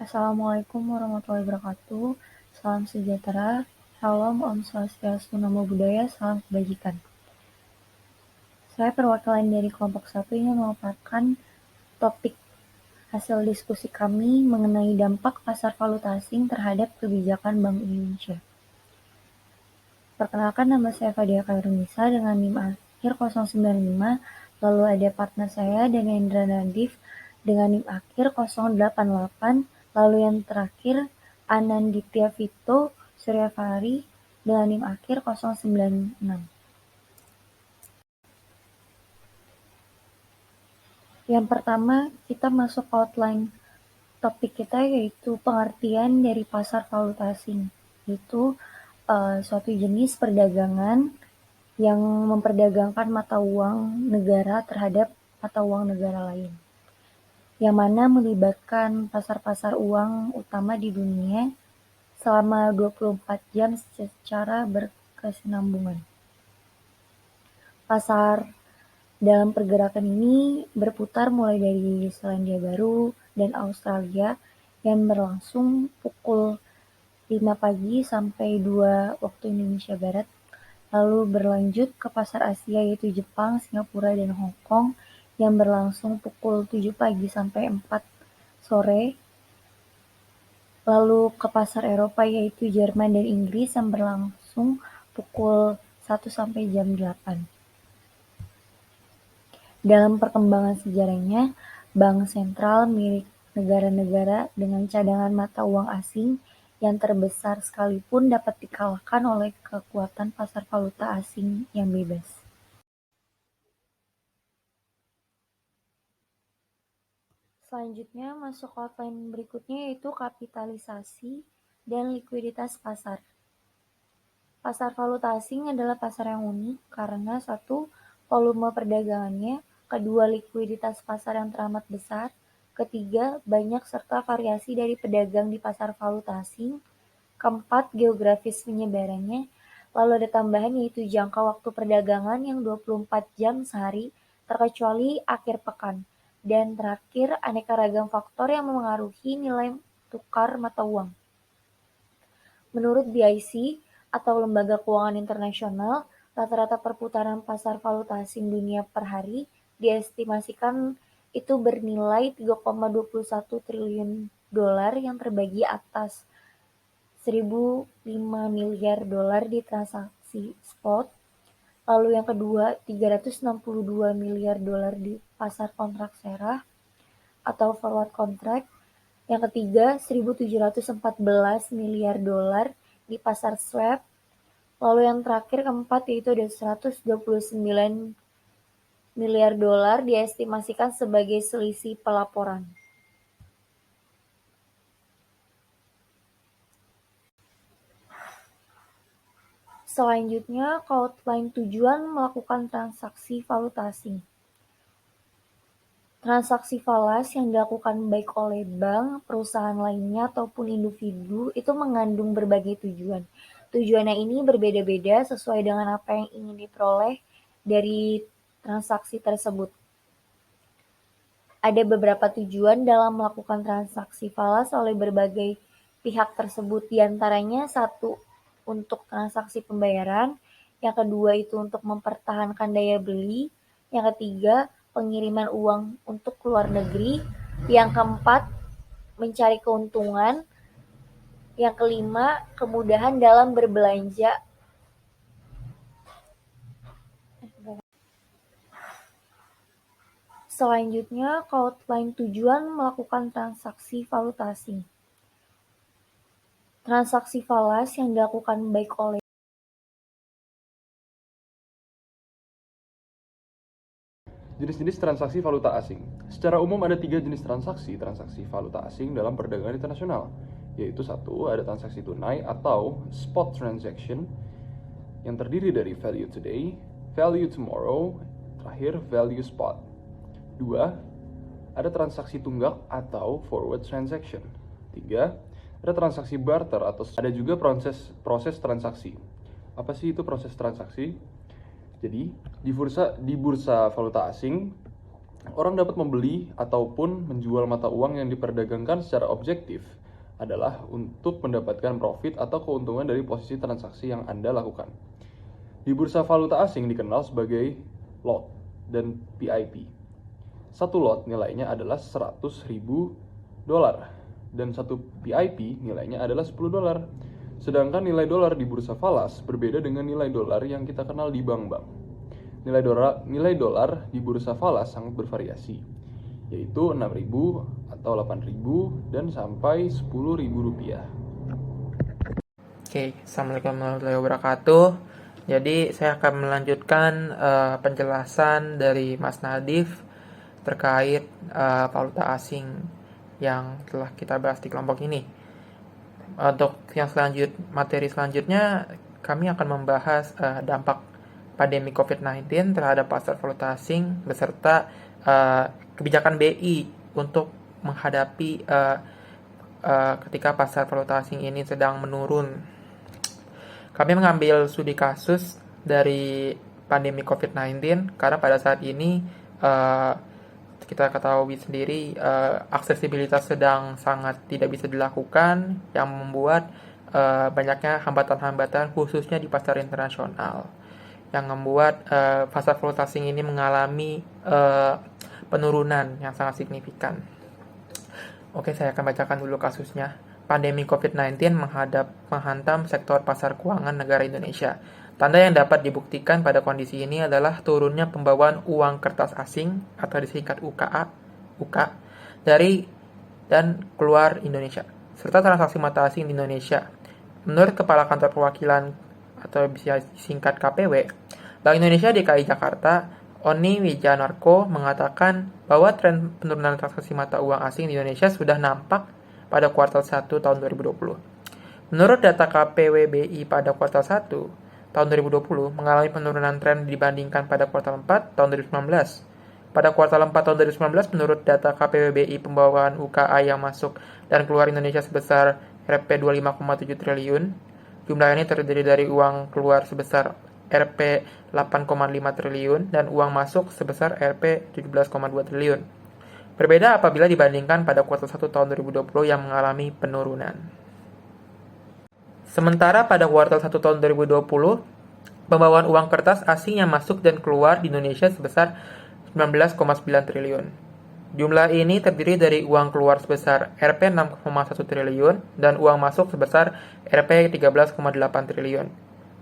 Assalamualaikum warahmatullahi wabarakatuh. Salam sejahtera. Salam Om Swastiastu, Namo Buddhaya, salam kebajikan. Saya perwakilan dari kelompok 1 ini memaparkan topik hasil diskusi kami mengenai dampak pasar valuta asing terhadap kebijakan Bank Indonesia. Perkenalkan, nama saya Fadia Khairunisa dengan NIM akhir 095, lalu ada partner saya Danendra Nadif dengan NIM akhir 088, lalu yang terakhir Ananditya Vito Suryafari dengan NIM akhir 096. Yang pertama, kita masuk outline topik kita, yaitu pengertian dari pasar valuta asing. Itu suatu jenis perdagangan yang memperdagangkan mata uang negara terhadap mata uang negara lain, yang mana melibatkan pasar-pasar uang utama di dunia selama 24 jam secara berkesinambungan. Pasar dalam pergerakan ini berputar mulai dari Selandia Baru dan Australia yang berlangsung pukul 5 pagi sampai 2 waktu Indonesia Barat, lalu berlanjut ke pasar Asia yaitu Jepang, Singapura, dan Hong Kong yang berlangsung pukul 7 pagi sampai 4 sore, lalu ke pasar Eropa yaitu Jerman dan Inggris yang berlangsung pukul 1 sampai jam 8. Dalam perkembangan sejarahnya, bank sentral milik negara-negara dengan cadangan mata uang asing yang terbesar sekalipun dapat dikalahkan oleh kekuatan pasar valuta asing yang bebas. Selanjutnya masuk outline berikutnya, yaitu kapitalisasi dan likuiditas pasar. Pasar valuta asing adalah pasar yang unik karena satu, volume perdagangannya, kedua, likuiditas pasar yang teramat besar, ketiga, banyak serta variasi dari pedagang di pasar valuta asing, keempat, geografis penyebarannya, lalu ada tambahan yaitu jangka waktu perdagangan yang 24 jam sehari terkecuali akhir pekan, dan terakhir aneka ragam faktor yang memengaruhi nilai tukar mata uang. Menurut BIC atau Lembaga Keuangan Internasional, rata-rata perputaran pasar valuta asing dunia per hari diestimasikan itu bernilai 3,21 triliun dolar yang terbagi atas 1.005 miliar dolar di transaksi spot, lalu yang kedua 362 miliar dolar di pasar kontrak serah atau forward contract, yang ketiga 1.714 miliar dolar di pasar swap, lalu yang terakhir keempat yaitu ada 129 miliar dolar diestimasikan sebagai selisih pelaporan. Selanjutnya, outline tujuan melakukan transaksi valuta asing. Transaksi falas yang dilakukan baik oleh bank, perusahaan lainnya, ataupun individu itu mengandung berbagai tujuan. Tujuannya ini berbeda-beda sesuai dengan apa yang ingin diperoleh dari transaksi tersebut. Ada beberapa tujuan dalam melakukan transaksi falas oleh berbagai pihak tersebut, diantaranya satu, untuk transaksi pembayaran, yang kedua itu untuk mempertahankan daya beli, yang ketiga pengiriman uang untuk luar negeri, yang keempat mencari keuntungan, yang kelima kemudahan dalam berbelanja. Selanjutnya, outline tujuan melakukan transaksi valuta asing. Transaksi falas yang dilakukan baik oleh Jenis-jenis transaksi valuta asing. Secara umum ada 3 jenis transaksi valuta asing dalam perdagangan internasional, yaitu satu, ada transaksi tunai atau spot transaction yang terdiri dari value today, value tomorrow, terakhir value spot. Dua, ada transaksi tunggak atau forward transaction. Tiga, ada transaksi barter atau ada juga proses transaksi. Apa sih itu proses transaksi? Jadi, di bursa valuta asing Orang dapat membeli ataupun menjual mata uang yang diperdagangkan secara objektif adalah untuk mendapatkan profit atau keuntungan dari posisi transaksi yang Anda lakukan. Di bursa valuta asing dikenal sebagai lot dan PIP. Satu lot nilainya adalah 100.000 dolar dan satu PIP nilainya adalah 10 dolar. Sedangkan nilai dolar di bursa falas berbeda dengan nilai dolar yang kita kenal di bank-bank. Nilai dolar di bursa falas sangat bervariasi, yaitu 6.000 atau 8.000 dan sampai 10.000 rupiah. Oke, Assalamualaikum warahmatullahi wabarakatuh. Jadi saya akan melanjutkan penjelasan dari Mas Nadif terkait valuta asing yang telah kita bahas di kelompok ini. Untuk yang materi selanjutnya, kami akan membahas dampak pandemi COVID-19 terhadap pasar valuta asing beserta kebijakan BI untuk menghadapi ketika pasar valuta asing ini sedang menurun. Kami mengambil studi kasus dari pandemi COVID-19 karena pada saat ini kita ketahui sendiri aksesibilitas sedang sangat tidak bisa dilakukan yang membuat banyaknya hambatan-hambatan khususnya di pasar internasional yang membuat pasar valuta asing ini mengalami penurunan yang sangat signifikan. Oke, saya akan bacakan dulu kasusnya. Pandemi COVID-19 menghantam sektor pasar keuangan negara Indonesia. Tanda yang dapat dibuktikan pada kondisi ini adalah turunnya pembawaan uang kertas asing atau disingkat UK dari dan keluar Indonesia, serta transaksi mata asing di Indonesia. Menurut Kepala Kantor Perwakilan atau bisa disingkat KPW, Bank Indonesia DKI Jakarta, Oni Wijanarko mengatakan bahwa tren penurunan transaksi mata uang asing di Indonesia sudah nampak pada kuartal 1 tahun 2020. Menurut data KPWBI pada kuartal 1 tahun 2020 mengalami penurunan tren dibandingkan pada kuartal 4 tahun 2019. Pada kuartal 4 tahun 2019 menurut data KPWBI pembawaan UKA yang masuk dan keluar Indonesia sebesar Rp 25,7 triliun. Jumlah ini terdiri dari uang keluar sebesar Rp 8,5 triliun dan uang masuk sebesar Rp 17,2 triliun. Berbeda apabila dibandingkan pada kuartal 1 tahun 2020 yang mengalami penurunan. Sementara pada kuartal 1 tahun 2020, pembawaan uang kertas asing yang masuk dan keluar di Indonesia sebesar 19,9 triliun. Jumlah ini terdiri dari uang keluar sebesar Rp 6,1 triliun dan uang masuk sebesar Rp 13,8 triliun.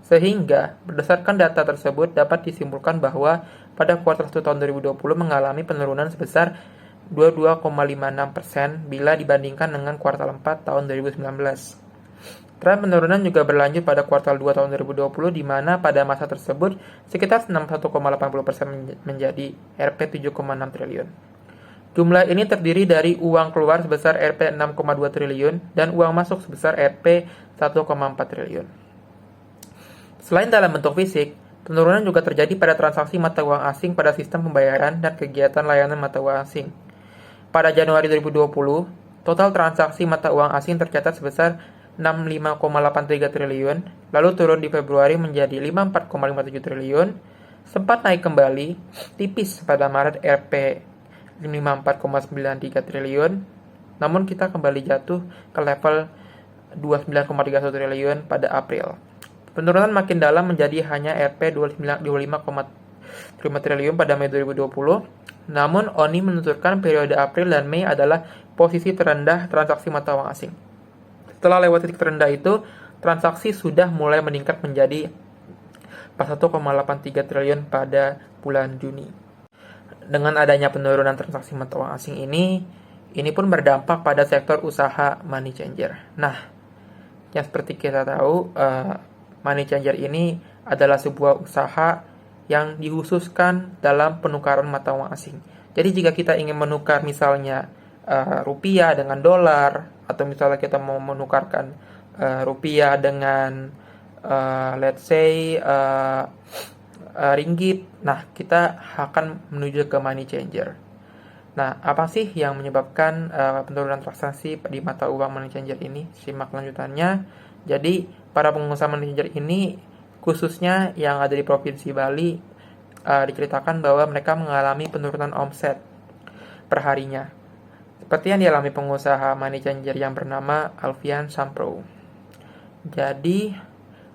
Sehingga, berdasarkan data tersebut dapat disimpulkan bahwa pada kuartal 1 tahun 2020 mengalami penurunan sebesar 22,56% bila dibandingkan dengan kuartal 4 tahun 2019. Tren penurunan juga berlanjut pada kuartal 2 tahun 2020 di mana pada masa tersebut sekitar 61,80% menjadi Rp 7,6 triliun. Jumlah ini terdiri dari uang keluar sebesar Rp 6,2 triliun dan uang masuk sebesar Rp 1,4 triliun. Selain dalam bentuk fisik, penurunan juga terjadi pada transaksi mata uang asing pada sistem pembayaran dan kegiatan layanan mata uang asing. Pada Januari 2020, total transaksi mata uang asing tercatat sebesar 65,83 triliun, lalu turun di Februari menjadi 54,57 triliun, sempat naik kembali, tipis pada Maret Rp 54,93 triliun, namun kita kembali jatuh ke level 29,31 triliun pada April. Penurunan makin dalam menjadi hanya Rp 25,5 triliun pada Mei 2020, namun Oni menuturkan periode April dan Mei adalah posisi terendah transaksi mata uang asing. Setelah lewat titik terendah itu, transaksi sudah mulai meningkat menjadi 1,83 triliun pada bulan Juni. Dengan adanya penurunan transaksi mata uang asing ini pun berdampak pada sektor usaha money changer. Nah, yang seperti kita tahu, money changer ini adalah sebuah usaha yang dikhususkan dalam penukaran mata uang asing. Jadi jika kita ingin menukar misalnya rupiah dengan dolar, atau misalnya kita mau menukarkan rupiah dengan let's say ringgit, nah kita akan menuju ke money changer. Nah, apa sih yang menyebabkan penurunan transaksi di mata uang money changer ini? Simak lanjutannya. Jadi para pengusaha money changer ini khususnya yang ada di Provinsi Bali diceritakan bahwa mereka mengalami penurunan omset per harinya, seperti yang dialami pengusaha money changer yang bernama Alfian Sampro. Jadi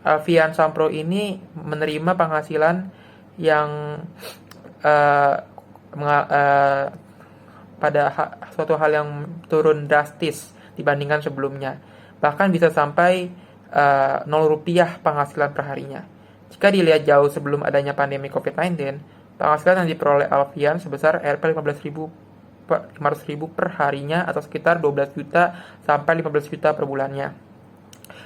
Alfian Sampro ini menerima penghasilan yang uh, pada suatu hal yang turun drastis dibandingkan sebelumnya, bahkan bisa sampai 0 rupiah penghasilan per harinya. Jika dilihat jauh sebelum adanya pandemi COVID-19, penghasilan yang diperoleh Alfian sebesar Rp 500.000 per harinya atau sekitar 12 juta sampai 15 juta per bulannya.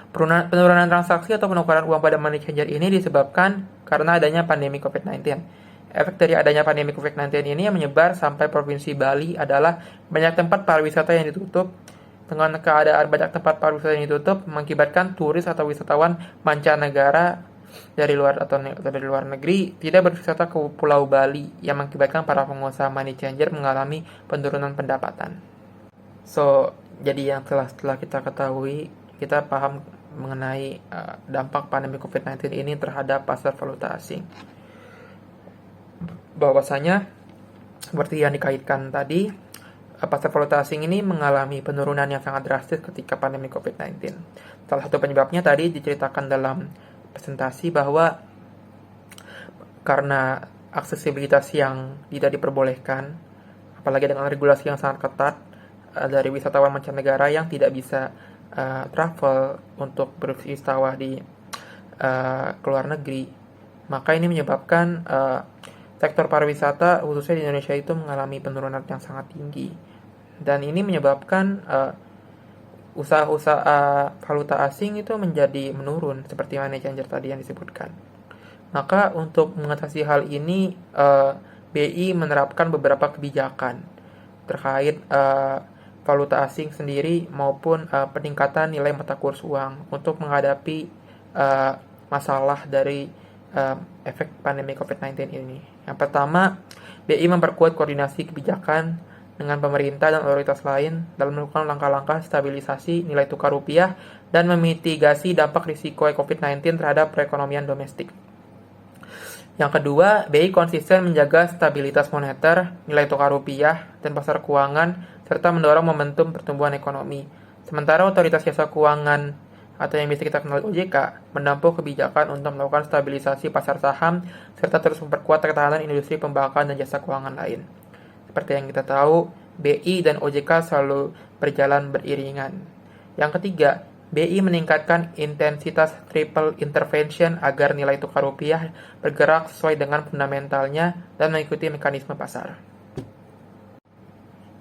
Penurunan transaksi atau penukaran uang pada money changer ini disebabkan karena adanya pandemi COVID-19. Efek dari adanya pandemi COVID-19 ini yang menyebar sampai Provinsi Bali adalah banyak tempat pariwisata yang ditutup. Dengan keadaan banyak tempat pariwisata yang ditutup, mengakibatkan turis atau wisatawan mancanegara dari luar negeri tidak berwisata ke Pulau Bali, yang mengakibatkan para pengusaha money changer mengalami penurunan pendapatan. Jadi yang setelah kita ketahui, kita paham mengenai dampak pandemi COVID-19 ini terhadap pasar valuta asing. Bahwasanya seperti yang dikaitkan tadi, pasar valuta asing ini mengalami penurunan yang sangat drastis ketika pandemi COVID-19. Salah satu penyebabnya tadi diceritakan dalam presentasi bahwa karena aksesibilitas yang tidak diperbolehkan, apalagi dengan regulasi yang sangat ketat dari wisatawan mancanegara yang tidak bisa travel untuk berwisata di ke luar negeri, maka ini menyebabkan sektor pariwisata khususnya di Indonesia itu mengalami penurunan yang sangat tinggi, dan ini menyebabkan usaha-usaha valuta asing itu menjadi menurun seperti money changer tadi yang disebutkan. Maka untuk mengatasi hal ini, BI menerapkan beberapa kebijakan terkait valuta asing sendiri maupun peningkatan nilai mata kurs uang untuk menghadapi masalah dari efek pandemi COVID-19 ini. Yang pertama, BI memperkuat koordinasi kebijakan dengan pemerintah dan otoritas lain dalam melakukan langkah-langkah stabilisasi nilai tukar rupiah dan memitigasi dampak risiko COVID-19 terhadap perekonomian domestik. Yang kedua, BI konsisten menjaga stabilitas moneter, nilai tukar rupiah, dan pasar keuangan, serta mendorong momentum pertumbuhan ekonomi. Sementara otoritas jasa keuangan atau yang biasa kita kenal OJK menempuh kebijakan untuk melakukan stabilisasi pasar saham serta terus memperkuat ketahanan industri pembayaran dan jasa keuangan lain. Seperti yang kita tahu, BI dan OJK selalu berjalan beriringan. Yang ketiga, BI meningkatkan intensitas triple intervention agar nilai tukar rupiah bergerak sesuai dengan fundamentalnya dan mengikuti mekanisme pasar.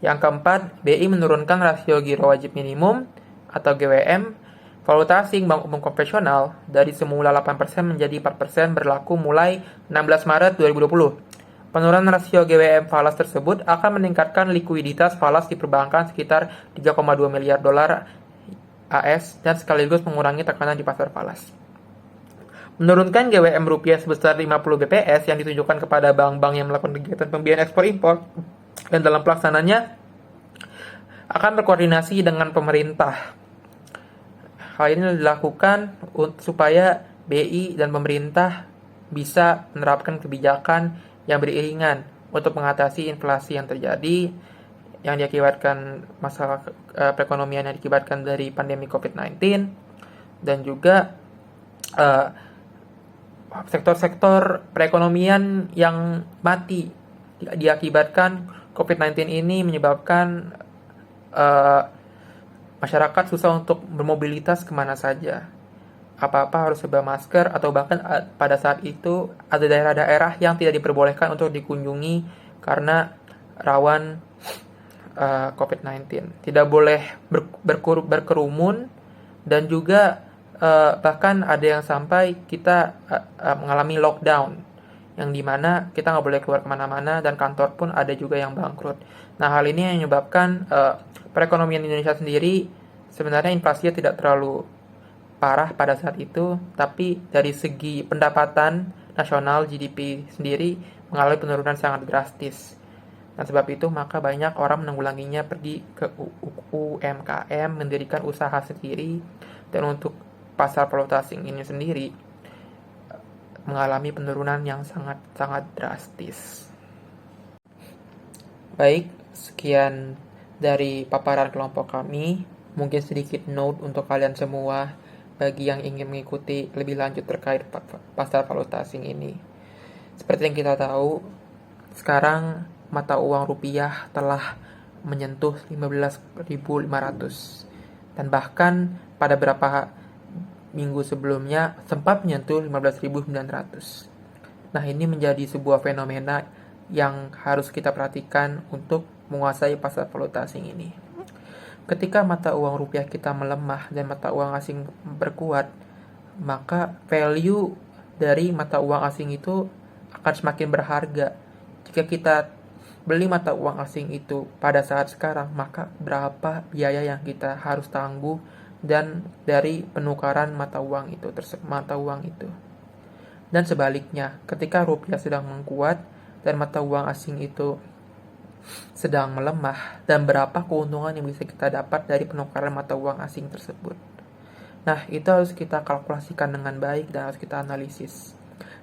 Yang keempat, BI menurunkan rasio giro wajib minimum atau GWM valuta asing bank umum konvensional dari semula 8% menjadi 4% berlaku mulai 16 Maret 2020. Penurunan rasio GWM falas tersebut akan meningkatkan likuiditas falas di perbankan sekitar 3,2 miliar dolar AS dan sekaligus mengurangi tekanan di pasar falas. Menurunkan GWM rupiah sebesar 50 BPS yang ditujukan kepada bank-bank yang melakukan kegiatan pembiayaan ekspor-impor dan dalam pelaksananya akan berkoordinasi dengan pemerintah. Hal ini dilakukan supaya BI dan pemerintah bisa menerapkan kebijakan yang beriringan untuk mengatasi inflasi yang terjadi yang diakibatkan masalah perekonomian yang diakibatkan dari pandemi COVID-19, dan juga sektor-sektor perekonomian yang mati diakibatkan COVID-19 ini menyebabkan masyarakat susah untuk bermobilitas kemana saja. Apa-apa harus serba masker, atau bahkan pada saat itu ada daerah-daerah yang tidak diperbolehkan untuk dikunjungi karena rawan COVID-19. Tidak boleh berkerumun, dan juga bahkan ada yang sampai kita mengalami lockdown, yang dimana kita nggak boleh keluar kemana-mana, dan kantor pun ada juga yang bangkrut. Nah, hal ini yang menyebabkan perekonomian Indonesia sendiri sebenarnya inflasinya tidak terlalu parah pada saat itu, tapi dari segi pendapatan nasional GDP sendiri mengalami penurunan sangat drastis. Dan sebab itu maka banyak orang menanggulanginya pergi ke UMKM, mendirikan usaha sendiri. Dan untuk pasar valuta asing ini sendiri mengalami penurunan yang sangat-sangat drastis. Baik, sekian dari paparan kelompok kami. Mungkin sedikit note untuk kalian semua bagi yang ingin mengikuti lebih lanjut terkait pasar valuta asing ini. Seperti yang kita tahu, sekarang mata uang rupiah telah menyentuh 15.500 dan bahkan pada beberapa minggu sebelumnya sempat menyentuh 15.900. Nah, ini menjadi sebuah fenomena yang harus kita perhatikan untuk menguasai pasar valuta asing ini. Ketika mata uang rupiah kita melemah dan mata uang asing berkuat, maka value dari mata uang asing itu akan semakin berharga. Jika kita beli mata uang asing itu pada saat sekarang, maka berapa biaya yang kita harus tangguh dan dari penukaran mata uang itu. Dan sebaliknya, ketika rupiah sedang menguat dan mata uang asing itu sedang melemah, dan berapa keuntungan yang bisa kita dapat dari penukaran mata uang asing tersebut. Nah, itu harus kita kalkulasikan dengan baik dan harus kita analisis.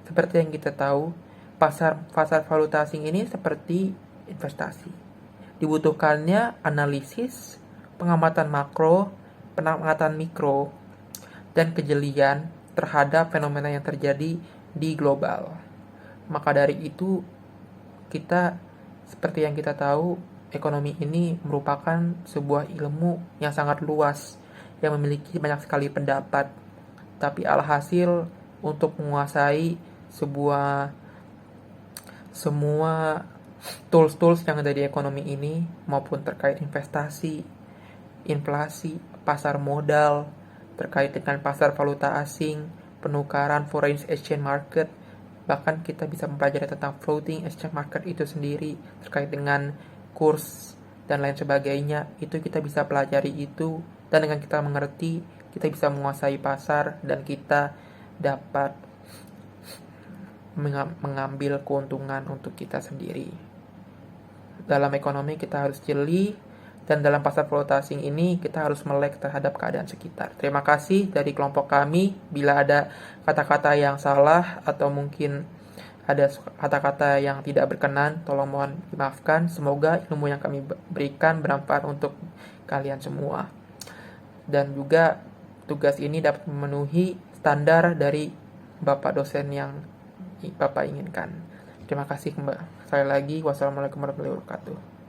Seperti yang kita tahu, pasar valuta asing ini seperti investasi. Dibutuhkannya analisis, pengamatan makro, pengamatan mikro, dan kejelian terhadap fenomena yang terjadi di global. Maka dari itu, seperti yang kita tahu, ekonomi ini merupakan sebuah ilmu yang sangat luas, yang memiliki banyak sekali pendapat. Tapi alhasil untuk menguasai semua tools-tools yang ada di ekonomi ini, maupun terkait investasi, inflasi, pasar modal, terkait dengan pasar valuta asing, penukaran foreign exchange market, bahkan kita bisa mempelajari tentang floating exchange market itu sendiri, terkait dengan kurs dan lain sebagainya. Itu kita bisa pelajari itu, dan dengan kita mengerti, kita bisa menguasai pasar dan kita dapat mengambil keuntungan untuk kita sendiri. Dalam ekonomi kita harus jeli, dan dalam pasar valuta asing ini kita harus melek terhadap keadaan sekitar. Terima kasih dari kelompok kami. Bila ada kata-kata yang salah atau mungkin ada kata-kata yang tidak berkenan, tolong mohon dimaafkan. Semoga ilmu yang kami berikan bermanfaat untuk kalian semua. Dan juga tugas ini dapat memenuhi standar dari Bapak dosen yang Bapak inginkan. Terima kasih sekali lagi. Wassalamualaikum warahmatullahi wabarakatuh.